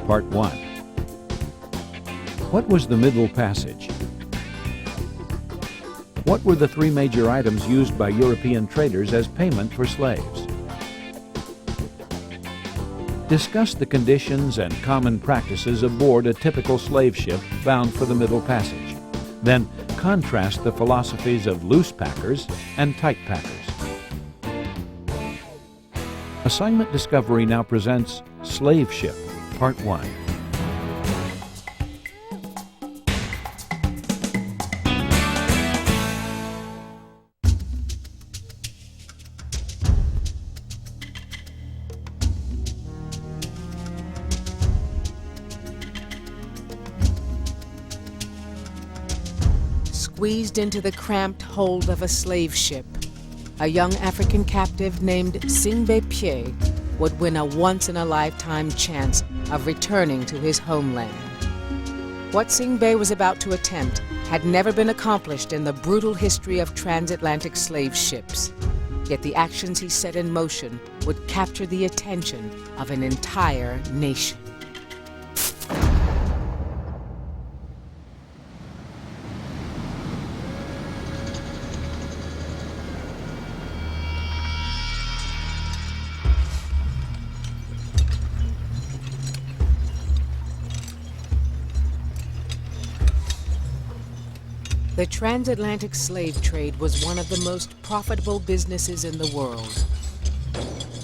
Part 1. What was the Middle Passage? What were the three major items used by European traders as payment for slaves? Discuss the conditions and common practices aboard a typical slave ship bound for the Middle Passage. Then contrast the philosophies of loose packers and tight packers. Assignment Discovery now presents Slave Ship, Part 1. Squeezed into the cramped hold of a slave ship, a young African captive named Singbe Pie would win a once-in-a-lifetime chance of returning to his homeland. What Singbe was about to attempt had never been accomplished in the brutal history of transatlantic slave ships. Yet the actions he set in motion would capture the attention of an entire nation. The transatlantic slave trade was one of the most profitable businesses in the world.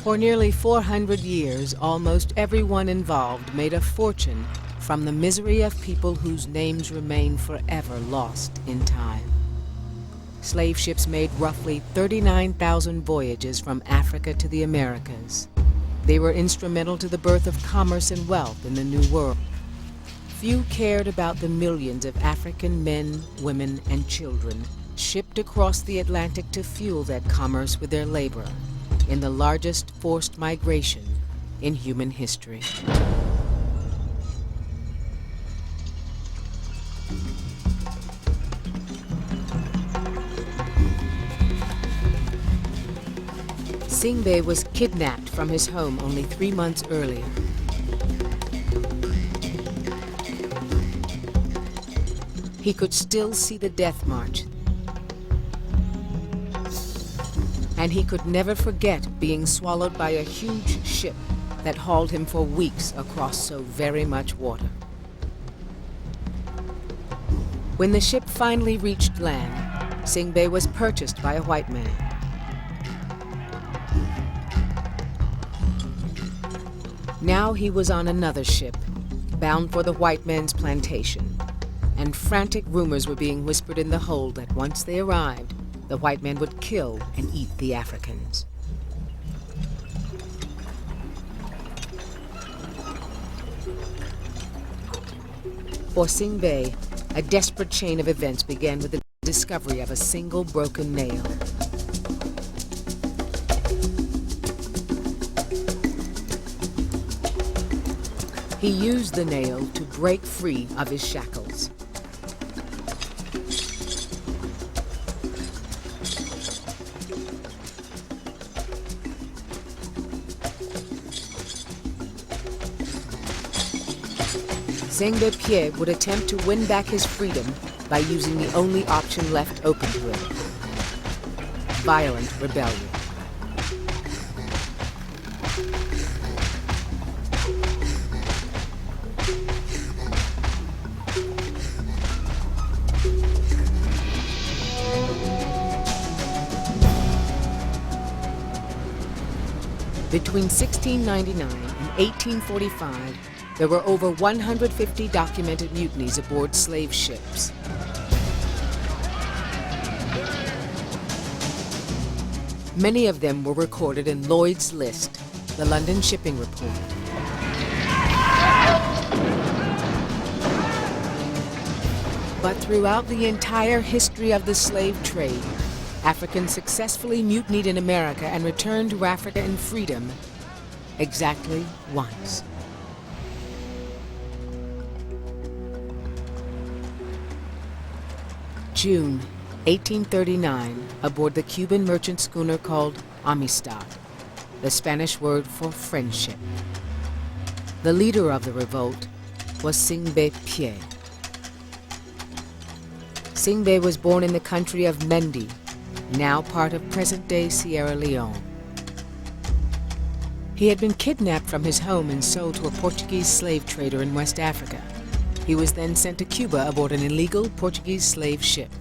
For nearly 400 years, almost everyone involved made a fortune from the misery of people whose names remain forever lost in time. Slave ships made roughly 39,000 voyages from Africa to the Americas. They were instrumental to the birth of commerce and wealth in the New World. Few cared about the millions of African men, women, and children shipped across the Atlantic to fuel that commerce with their labor in the largest forced migration in human history. Singbe was kidnapped from his home only 3 months earlier. He could still see the death march, and he could never forget being swallowed by a huge ship that hauled him for weeks across so very much water. When the ship finally reached land, Singbe was purchased by a white man. Now he was on another ship, bound for the white man's plantation. And frantic rumors were being whispered in the hold that once they arrived, the white men would kill and eat the Africans. For Singbe, a desperate chain of events began with the discovery of a single broken nail. He used the nail to break free of his shackles. Singbe Pie would attempt to win back his freedom by using the only option left open to him: violent rebellion. Between 1699 and 1845, there were over 150 documented mutinies aboard slave ships. Many of them were recorded in Lloyd's List, the London Shipping Report. But throughout the entire history of the slave trade, Africans successfully mutinied in America and returned to Africa in freedom exactly once. June 1839, aboard the Cuban merchant schooner called Amistad, the Spanish word for friendship. The leader of the revolt was Singbe Pie. Singbe was born in the country of Mendi, now part of present-day Sierra Leone. He had been kidnapped from his home and sold to a Portuguese slave trader in West Africa. He was then sent to Cuba aboard an illegal Portuguese slave ship.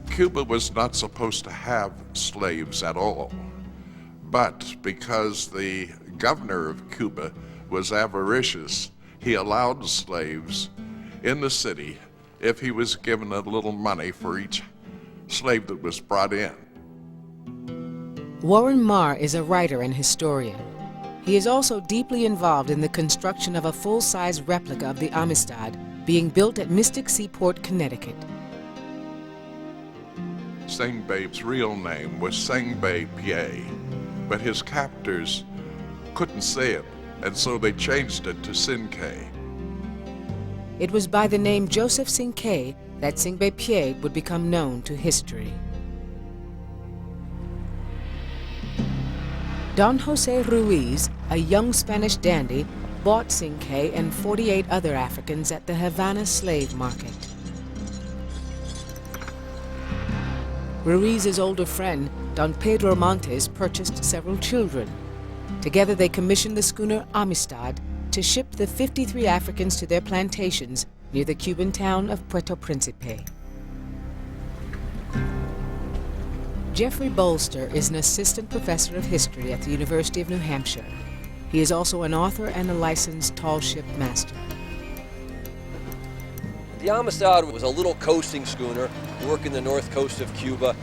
Cuba was not supposed to have slaves at all, but because the governor of Cuba was avaricious, he allowed slaves in the city if he was given a little money for each slave that was brought in. Warren Marr is a writer and historian. He is also deeply involved in the construction of a full-size replica of the Amistad being built at Mystic Seaport, Connecticut. Singbe's real name was Singbe Pie, but his captors couldn't say it, and so they changed it to Sinkei. It was by the name Joseph Sinkei that Singbe Pie would become known to history. Don Jose Ruiz, a young Spanish dandy, bought Sinkei and 48 other Africans at the Havana slave market. Ruiz's older friend, Don Pedro Montes, purchased several children. Together they commissioned the schooner Amistad to ship the 53 Africans to their plantations near the Cuban town of Puerto Principe. Jeffrey Bolster is an assistant professor of history at the University of New Hampshire. He is also an author and a licensed tall ship master. The Amistad was a little coasting schooner working the north coast of Cuba.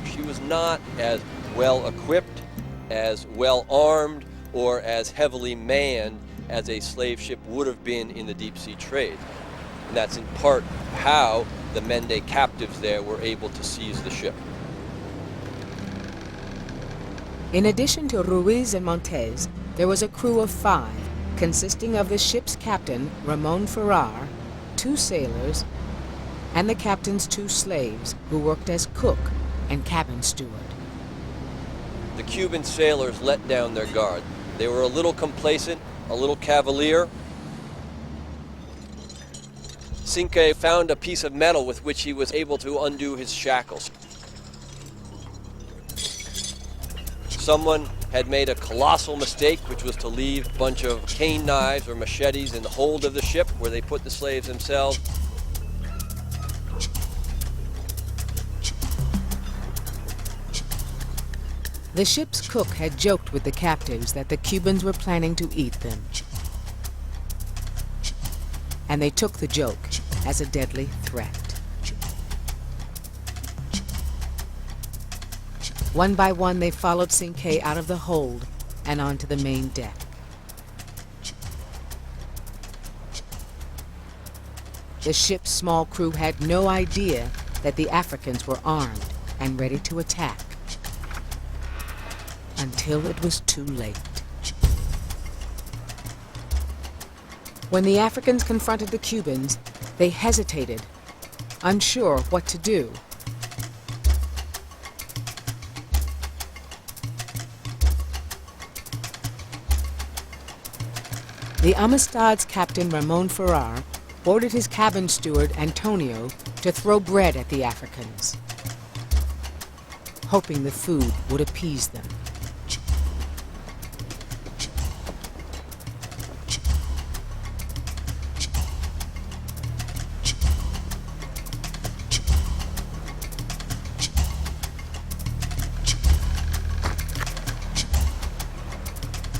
She was not as well equipped, as well armed, or as heavily manned as a slave ship would have been in the deep sea trade. And that's in part how the Mende captives there were able to seize the ship. In addition to Ruiz and Montes, there was a crew of 5, consisting of the ship's captain, Ramon Ferrar, 2 sailors, and the captain's 2 slaves, who worked as cook and cabin steward. The Cuban sailors let down their guard. They were a little complacent, a little cavalier. Sinkei found a piece of metal with which he was able to undo his shackles. Someone had made a colossal mistake, which was to leave a bunch of cane knives or machetes in the hold of the ship where they put the slaves themselves. The ship's cook had joked with the captives that the Cubans were planning to eat them. And they took the joke as a deadly threat. One by one, they followed Sinkei out of the hold and onto the main deck. The ship's small crew had no idea that the Africans were armed and ready to attack, until it was too late. When the Africans confronted the Cubans, they hesitated, unsure what to do. The Amistad's captain, Ramon Ferrar, ordered his cabin steward, Antonio, to throw bread at the Africans, hoping the food would appease them.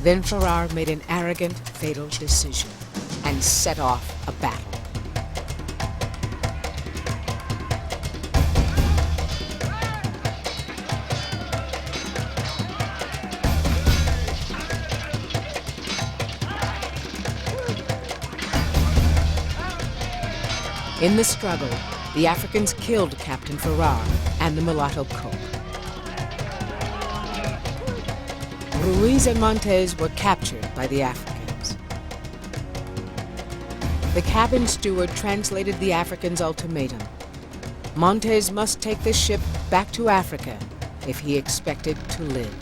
Then Ferrar made an arrogant, fatal decision and set off a battle. In the struggle, the Africans killed Captain Ferrar and the mulatto cook. Ruiz and Montes were captured by the Africans. The cabin steward translated the Africans' ultimatum. Montes must take the ship back to Africa if he expected to live.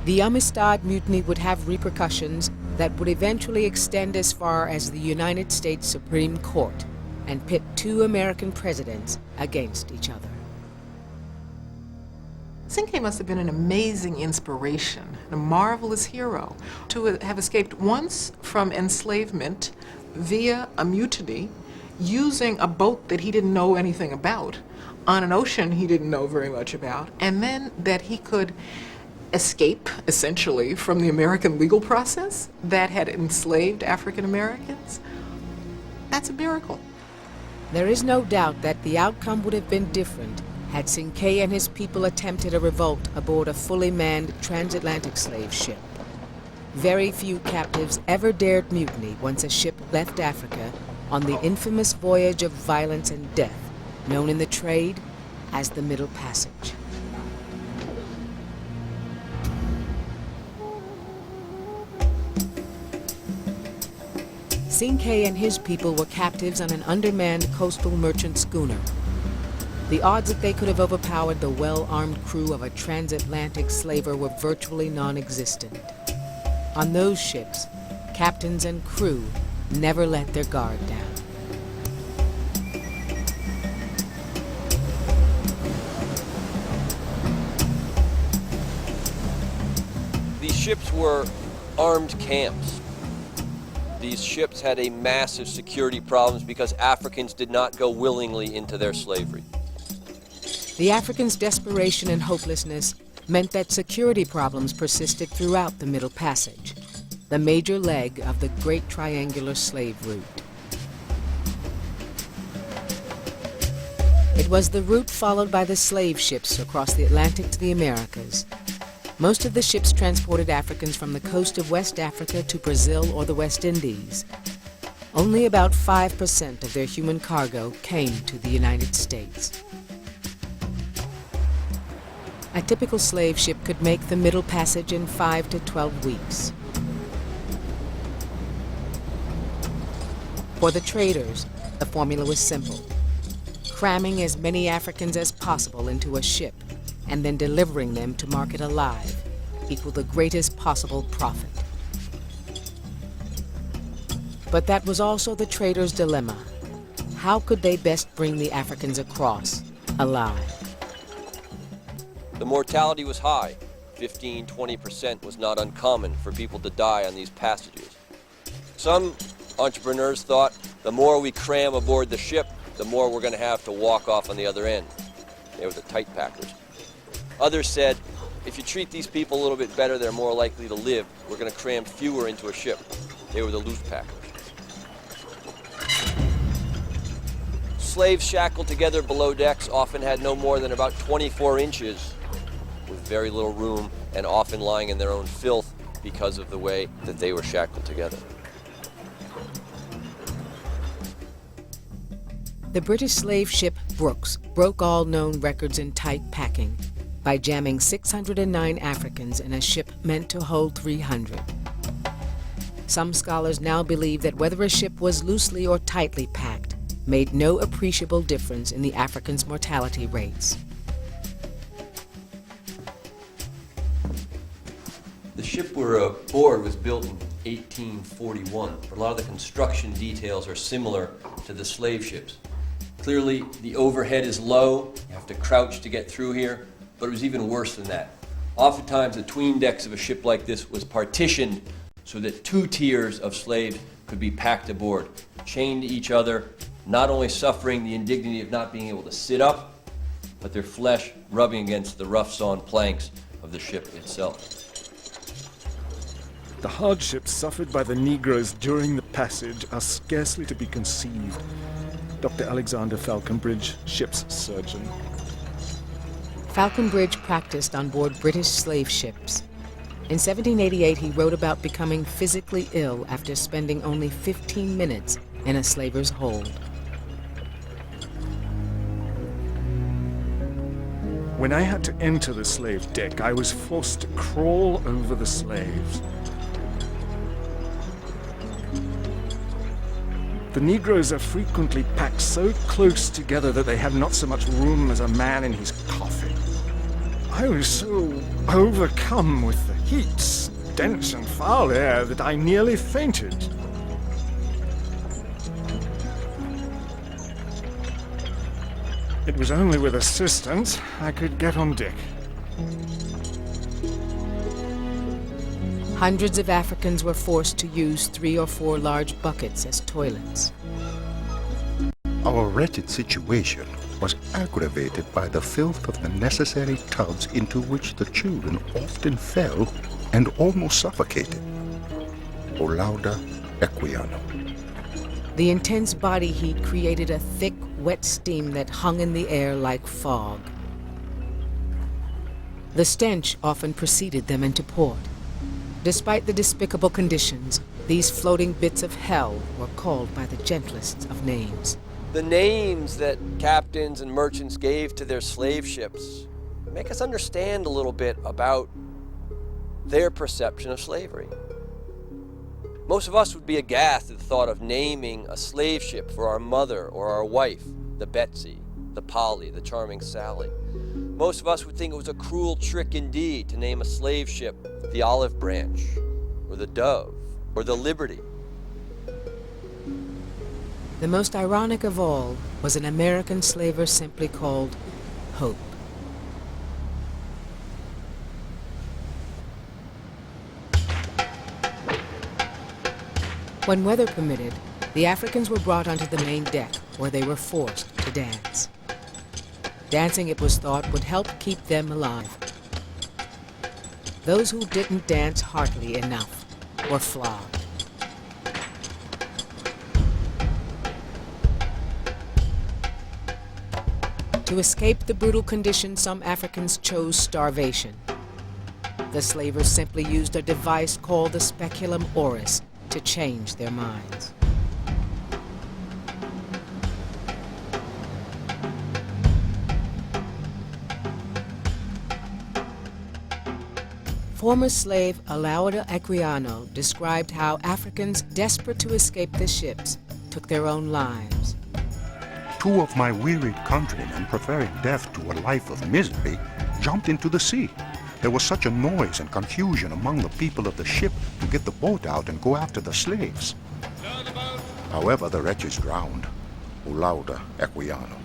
The Amistad Mutiny would have repercussions that would eventually extend as far as the United States Supreme Court and pit two American presidents against each other. Cinque must have been an amazing inspiration, a marvelous hero, to have escaped once from enslavement via a mutiny, using a boat that he didn't know anything about, on an ocean he didn't know very much about, and then that he could escape, essentially, from the American legal process that had enslaved African Americans. That's a miracle. There is no doubt that the outcome would have been different had Cinque and his people attempted a revolt aboard a fully manned transatlantic slave ship. Very few captives ever dared mutiny once a ship left Africa on the infamous voyage of violence and death, known in the trade as the Middle Passage. Cinque and his people were captives on an undermanned coastal merchant schooner. The odds that they could have overpowered the well-armed crew of a transatlantic slaver were virtually non-existent. On those ships, captains and crew never let their guard down. These ships were armed camps. These ships had a massive security problems because Africans did not go willingly into their slavery. The Africans' desperation and hopelessness meant that security problems persisted throughout the Middle Passage, the major leg of the Great Triangular Slave Route. It was the route followed by the slave ships across the Atlantic to the Americas. Most of the ships transported Africans from the coast of West Africa to Brazil or the West Indies. Only about 5% of their human cargo came to the United States. A typical slave ship could make the Middle Passage in 5 to 12 weeks. For the traders, the formula was simple: cramming as many Africans as possible into a ship and then delivering them to market alive equaled the greatest possible profit. But that was also the traders' dilemma. How could they best bring the Africans across alive? The mortality was high. 15–20% was not uncommon for people to die on these passages. Some entrepreneurs thought the more we cram aboard the ship, the more we're going to have to walk off on the other end. They were the tight packers. Others said, if you treat these people a little bit better, they're more likely to live. We're going to cram fewer into a ship. They were the loose packers. Slaves shackled together below decks often had no more than about 24 inches, with very little room and often lying in their own filth because of the way that they were shackled together. The British slave ship Brooks broke all known records in tight packing by jamming 609 Africans in a ship meant to hold 300. Some scholars now believe that whether a ship was loosely or tightly packed made no appreciable difference in the Africans' mortality rates. The ship we're aboard was built in 1841, but a lot of the construction details are similar to the slave ships. Clearly, the overhead is low. You have to crouch to get through here, but it was even worse than that. Oftentimes, the 'tween decks of a ship like this was partitioned so that 2 tiers of slaves could be packed aboard, chained to each other, not only suffering the indignity of not being able to sit up, but their flesh rubbing against the rough-sawn planks of the ship itself. The hardships suffered by the Negroes during the passage are scarcely to be conceived. Dr. Alexander Falconbridge, ship's surgeon. Falconbridge practiced on board British slave ships. In 1788, he wrote about becoming physically ill after spending only 15 minutes in a slaver's hold. When I had to enter the slave deck, I was forced to crawl over the slaves. The Negroes are frequently packed so close together that they have not so much room as a man in his coffin. I was so overcome with the heat, stench, and foul air that I nearly fainted. It was only with assistance I could get on deck. Hundreds of Africans were forced to use 3 or 4 large buckets as toilets. Our wretched situation was aggravated by the filth of the necessary tubs into which the children often fell and almost suffocated. O lauda equiano. The intense body heat created a thick, wet steam that hung in the air like fog. The stench often preceded them into port. Despite the despicable conditions, these floating bits of hell were called by the gentlest of names. The names that captains and merchants gave to their slave ships make us understand a little bit about their perception of slavery. Most of us would be aghast at the thought of naming a slave ship for our mother or our wife, the Betsy, the Polly, the Charming Sally. Most of us would think it was a cruel trick indeed to name a slave ship the Olive Branch, or the Dove, or the Liberty. The most ironic of all was an American slaver simply called Hope. When weather permitted, the Africans were brought onto the main deck, where they were forced to dance. Dancing, it was thought, would help keep them alive. Those who didn't dance heartily enough were flogged. To escape the brutal conditions, some Africans chose starvation. The slavers simply used a device called the speculum oris to change their minds. Former slave Alauda Equiano described how Africans, desperate to escape the ships, took their own lives. 2 of my wearied countrymen, preferring death to a life of misery, jumped into the sea. There was such a noise and confusion among the people of the ship to get the boat out and go after the slaves. However, the wretches drowned. O lauda equiano.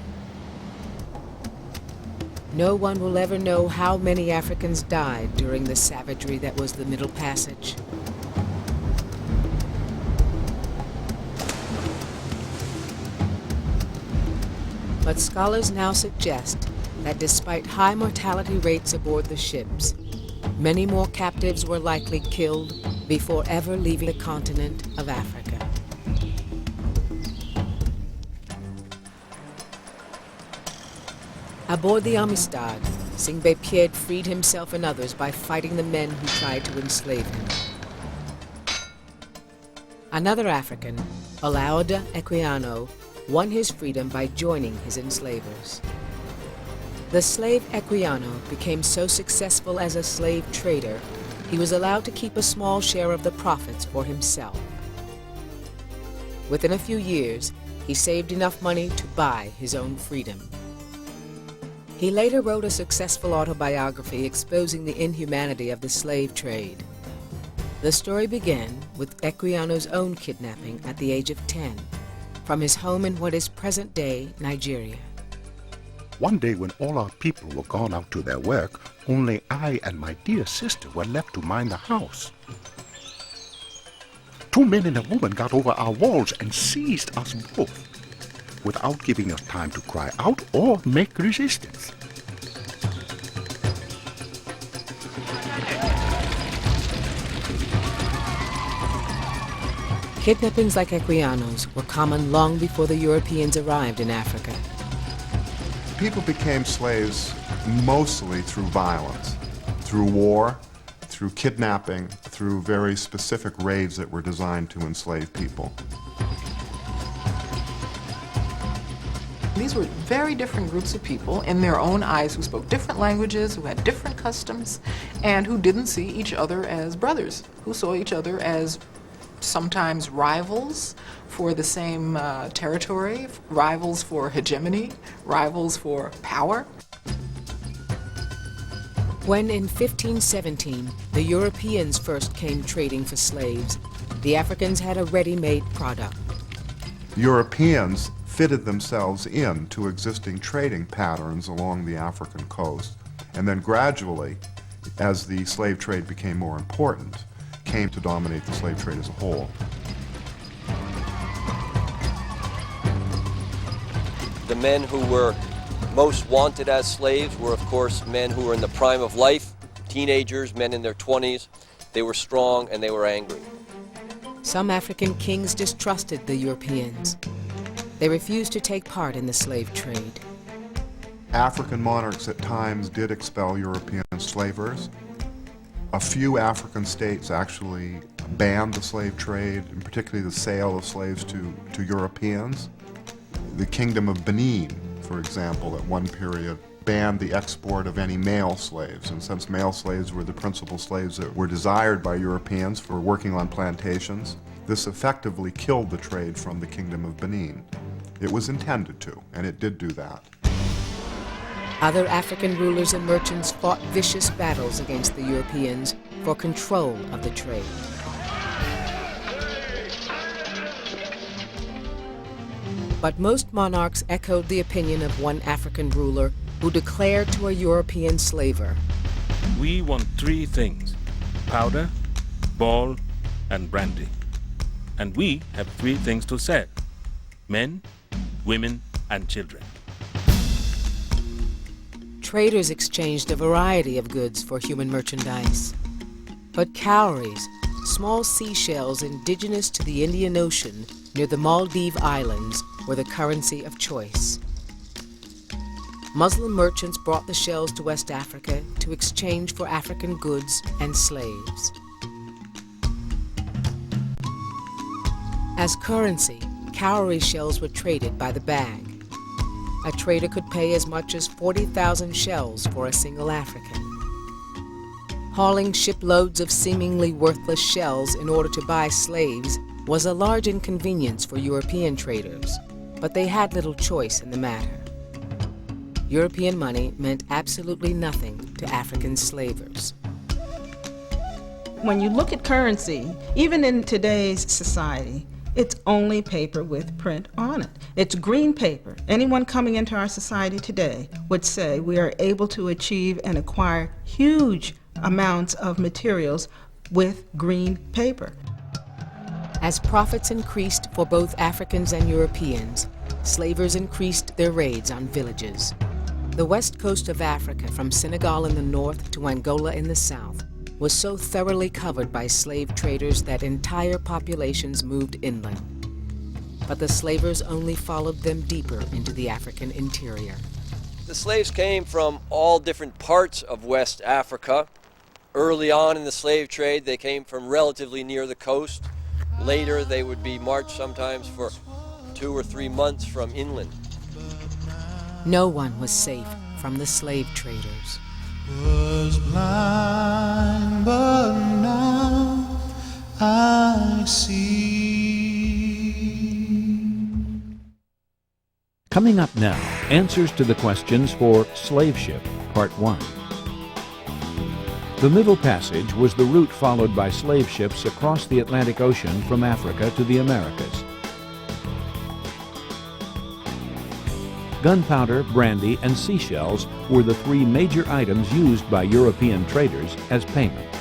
No one will ever know how many Africans died during the savagery that was the Middle Passage. But scholars now suggest that despite high mortality rates aboard the ships, many more captives were likely killed before ever leaving the continent of Africa. Aboard the Amistad, Singbe-Pied freed himself and others by fighting the men who tried to enslave him. Another African, Alauda Equiano, won his freedom by joining his enslavers. The slave Equiano became so successful as a slave trader, he was allowed to keep a small share of the profits for himself. Within a few years, he saved enough money to buy his own freedom. He later wrote a successful autobiography exposing the inhumanity of the slave trade. The story began with Equiano's own kidnapping at the age of 10 from his home in what is present-day Nigeria. One day when all our people were gone out to their work, only I and my dear sister were left to mind the house. 2 men and a woman got over our walls and seized us both, without giving us time to cry out or make resistance. Kidnappings like Equiano's were common long before the Europeans arrived in Africa. People became slaves mostly through violence, through war, through kidnapping, through very specific raids that were designed to enslave people. These were very different groups of people in their own eyes who spoke different languages, who had different customs, and who didn't see each other as brothers, who saw each other as sometimes rivals for the same territory, rivals for hegemony, rivals for power. When in 1517 the Europeans first came trading for slaves, the Africans had a ready-made product. Europeans fitted themselves into existing trading patterns along the African coast, and then gradually, as the slave trade became more important, came to dominate the slave trade as a whole. The men who were most wanted as slaves were, of course, men who were in the prime of life, teenagers, men in their 20s. They were strong and they were angry. Some African kings distrusted the Europeans. They refused to take part in the slave trade. African monarchs at times did expel European slavers. A few African states actually banned the slave trade, and particularly the sale of slaves to Europeans. The Kingdom of Benin, for example, at one period banned the export of any male slaves, and since male slaves were the principal slaves that were desired by Europeans for working on plantations, this effectively killed the trade from the Kingdom of Benin. It was intended to, and it did do that. Other African rulers and merchants fought vicious battles against the Europeans for control of the trade. But most monarchs echoed the opinion of one African ruler who declared to a European slaver, "We want three things: powder, ball, and brandy. And we have three things to sell: men, women, and children." Traders exchanged a variety of goods for human merchandise. But cowries, small seashells indigenous to the Indian Ocean near the Maldive Islands, were the currency of choice. Muslim merchants brought the shells to West Africa to exchange for African goods and slaves. As currency, cowrie shells were traded by the bag. A trader could pay as much as 40,000 shells for a single African. Hauling shiploads of seemingly worthless shells in order to buy slaves was a large inconvenience for European traders, but they had little choice in the matter. European money meant absolutely nothing to African slavers. When you look at currency, even in today's society, it's only paper with print on it. It's green paper. Anyone coming into our society today would say we are able to achieve and acquire huge amounts of materials with green paper. As profits increased for both Africans and Europeans, slavers increased their raids on villages. The west coast of Africa, from Senegal in the north to Angola in the south, was so thoroughly covered by slave traders that entire populations moved inland. But the slavers only followed them deeper into the African interior. The slaves came from all different parts of West Africa. Early on in the slave trade, they came from relatively near the coast. Later, they would be marched sometimes for 2 or 3 months from inland. No one was safe from the slave traders. Was blind, but now I see. Coming up now, answers to the questions for Slave Ship, Part 1. The Middle Passage was the route followed by slave ships across the Atlantic Ocean from Africa to the Americas. Gunpowder, brandy, and seashells were the three major items used by European traders as payment.